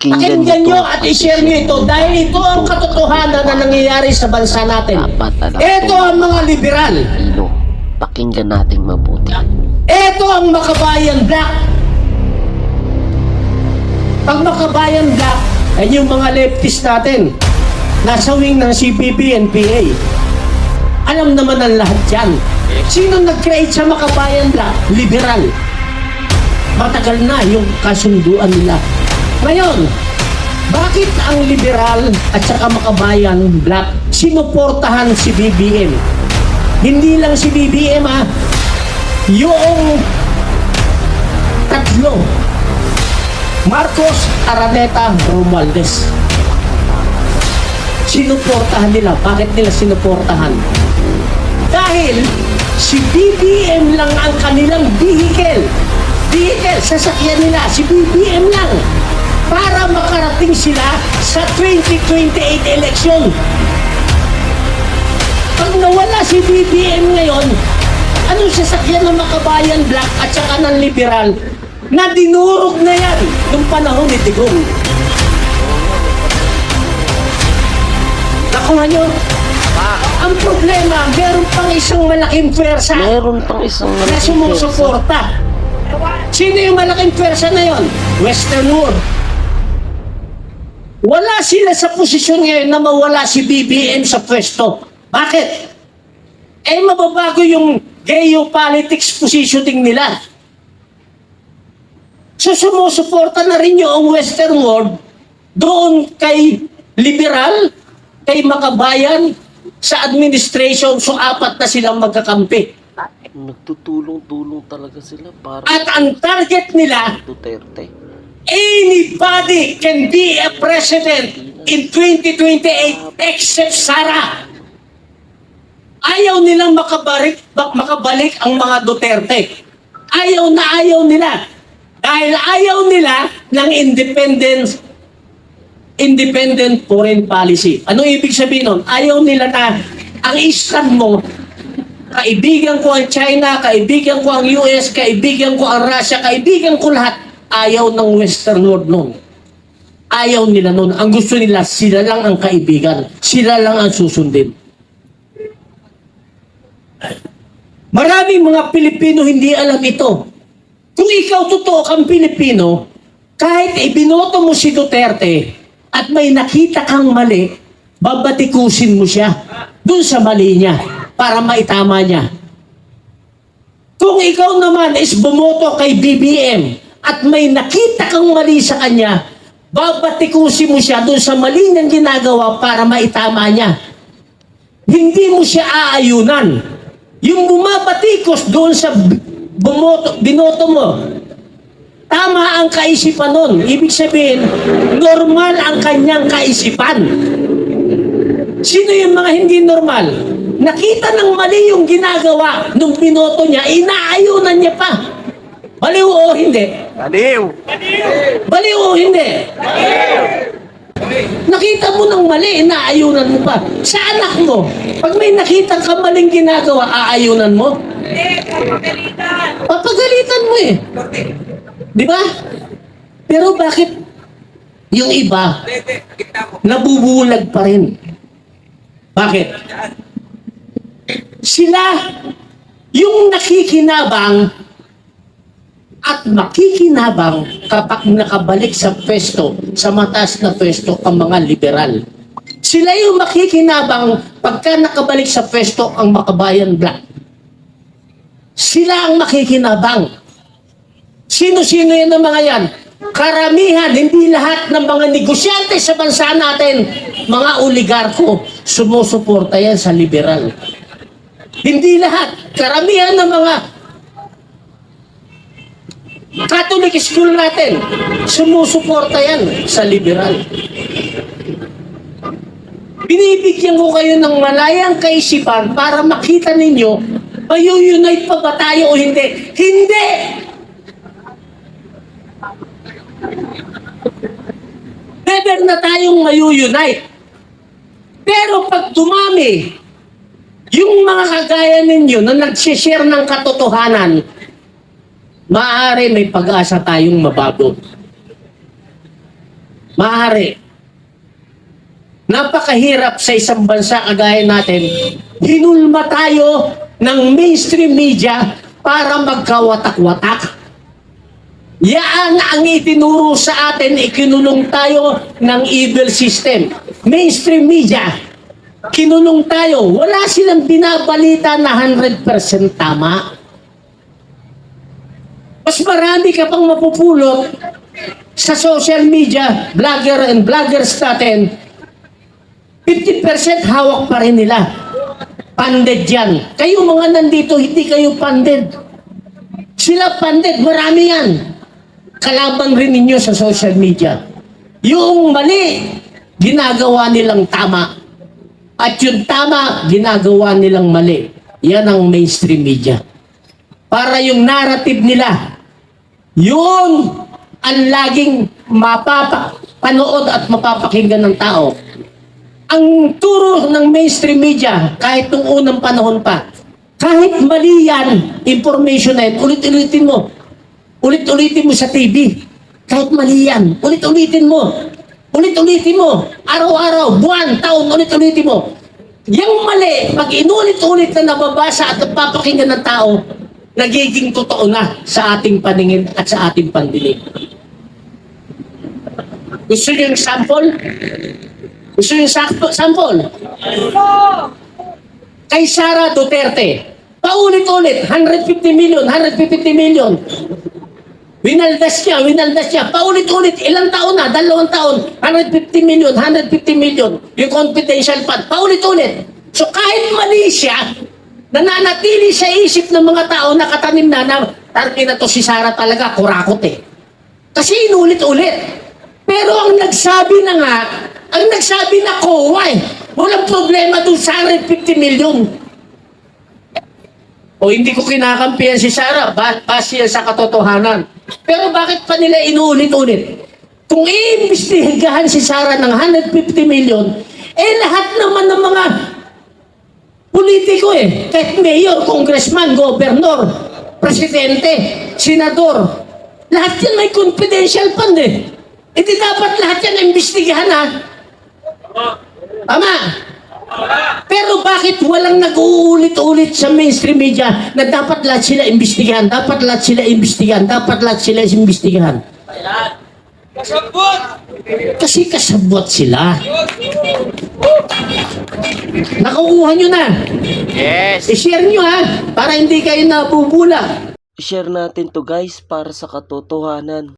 Pakinggan nyo at i-share nyo ito dahil ito ang katotohanan na nangyayari sa bansa natin. Ito ang mga liberal. Pakinggan nating mabuti. Ito ang Makabayan Black. Pag Makabayan Black, ay yung mga leftist natin, nasa wing ng CPP and PA. Alam naman ang lahat yan. Sino nag-create sa Makabayan Black? Liberal. Matagal na yung kasunduan nila. Ngayon, bakit ang liberal at saka Makabayan Black sinuportahan si BBM? Hindi lang si BBM yung tatlo, Marcos, Araneta, Romualdez. Sinuportahan nila. Bakit nila sinuportahan? Dahil si BBM lang ang kanilang vehicle, sasakyan nila, si BBM lang para makarating sila sa 2028 election. Pag nawala si BBM ngayon, anong sasakyan ng Makabayan Black at saka ng liberal na dinurog na yan nung panahon ni Digong? Nakuha nyo? Ang problema, meron pang isang malaking pwersa na sumusuporta. Sino yung malaking pwersa na yon? Western World. Wala sila sa posisyon ngayon na mawala si BBM sa pwesto. Bakit? Mababago yung geopolitics positioning nila. So sumusuporta na rin yung Western World doon kay liberal, kay Makabayan, sa administration. So apat na silang magkakampi. Nagtutulong-tulong talaga sila para At ang target nila, Duterte. anybody can be a president in 2028 except Sara. Ayaw nilang makabalik ang mga Duterte. Ayaw nila. Dahil ayaw nila ng independent foreign policy. Ano ibig sabihin nun? Ayaw nila na ang islam mo, kaibigan ko ang China, kaibigan ko ang US, kaibigan ko ang Russia, kaibigan ko lahat. Ayaw ng Western World nun. Ayaw nila nun. Ang gusto nila, sila lang ang kaibigan. Sila lang ang susundin. Maraming mga Pilipino hindi alam ito. Kung ikaw totoo kang Pilipino, kahit ibinoto mo si Duterte at may nakita kang mali, babatikusin mo siya dun sa mali niya para maitama niya. Kung ikaw naman is bumoto kay BBM at may nakita kang mali sa kanya, babatikusin mo siya dun sa mali niyang ginagawa para maitama niya. Hindi mo siya aayunan. Yung bumabatikos doon sa binoto mo, tama ang kaisipan nun. Ibig sabihin, normal ang kanyang kaisipan. Sino yung mga hindi normal? Nakita ng mali yung ginagawa nung binoto niya, inaayunan niya pa. Baliw o hindi? Baliw! Baliw o hindi? Nakita mo ng mali, inaayunan mo pa. Sa anak mo, pag may nakita ka maling ginagawa, aayunan mo? Papagalitan mo eh. Di ba? Pero bakit yung iba nabubulag pa rin? Bakit? Sila yung nakikinabang at makikinabang kapag nakabalik sa pwesto, sa mataas na pwesto ang mga liberal. Sila yung makikinabang pagka nakabalik sa pwesto ang Makabayan Black. Sila ang makikinabang. Sino-sino yan ang mga yan? Karamihan, hindi lahat ng mga negosyante sa bansa natin, mga oligarko, sumusuporta yan sa liberal. Hindi lahat. Karamihan ng mga Catholic school natin, sumusuporta yan sa liberal. Binibigyan ko kayo ng malayang kaisipan para makita ninyo, mayu-unite pa ba tayo o hindi? Hindi! Never na tayong mayu-unite. Pero pag dumami, yung mga kagaya ninyo na nagsishare ng katotohanan, maaari may pag-asa tayong mabago. maaari. Napakahirap sa isang bansa kagaya natin, hinulma tayo ng mainstream media para magkawatak-watak. Yaan ang itinuro sa atin, ikinulong tayo ng evil system. Mainstream media, kinulong tayo. Wala silang binabalita na 100% tama. Mas marami ka pang mapupulot sa social media, vlogger and vloggers natin, 50% hawak pa rin nila. Panded yan. Kayo mga nandito, hindi kayo panded. Sila panded, marami yan. Kalaban rin ninyo sa social media. Yung mali, ginagawa nilang tama. At yung tama, ginagawa nilang mali. Yan ang mainstream media. Para yung narrative nila, yun ang laging mapapanood at mapapakinggan ng tao. Ang turo ng mainstream media, kahit nung unang panahon pa, kahit mali yan, information na yan, ulit-ulitin mo. Ulit-ulitin mo sa TV. Kahit mali yan, ulit-ulitin mo. Ulit-ulitin mo. Araw-araw, buwan, taon, ulit-ulitin mo. Yung mali, pag inulit-ulit na nababasa at napapakinggan ng tao, nagiging totoo na sa ating paningin at sa ating pandinig. Gusto niyo yung sample? Gusto niyo yung sample? Kay Sara Duterte, paulit-ulit, 150 million, 150 million. Winaldas niya, paulit-ulit, ilang taon na, 2 taon, 150 million, 150 million, yung confidential fund, paulit-ulit. So kahit mali siya, nananatili sa isip ng mga tao na katanim na tarki na to si Sara talaga, kurakot eh. Kasi inulit-ulit. Pero ang nagsabi na COA eh, walang problema doon sa 150 million. O hindi ko kinakampihan si Sara, base yan sa katotohanan. Pero bakit pa nila inuulit-ulit? Kung iimbestigahan si Sara ng 150 million, eh lahat naman ng mga politiko eh, kahit mayor, congressman, gobernador, presidente, senador, lahat yan may confidential fund eh. E di dapat lahat yan imbestigahan ha? Tama? Pero bakit walang nag-uulit-ulit sa mainstream media na dapat lahat sila imbestigahan, dapat lahat sila imbestigahan, dapat lahat sila imbestigahan? Kasabot! Kasi kasabot sila. Nakukuha nyo na. Yes! I-share nyo ha, para hindi kayo nabubula. Share natin to guys para sa katotohanan.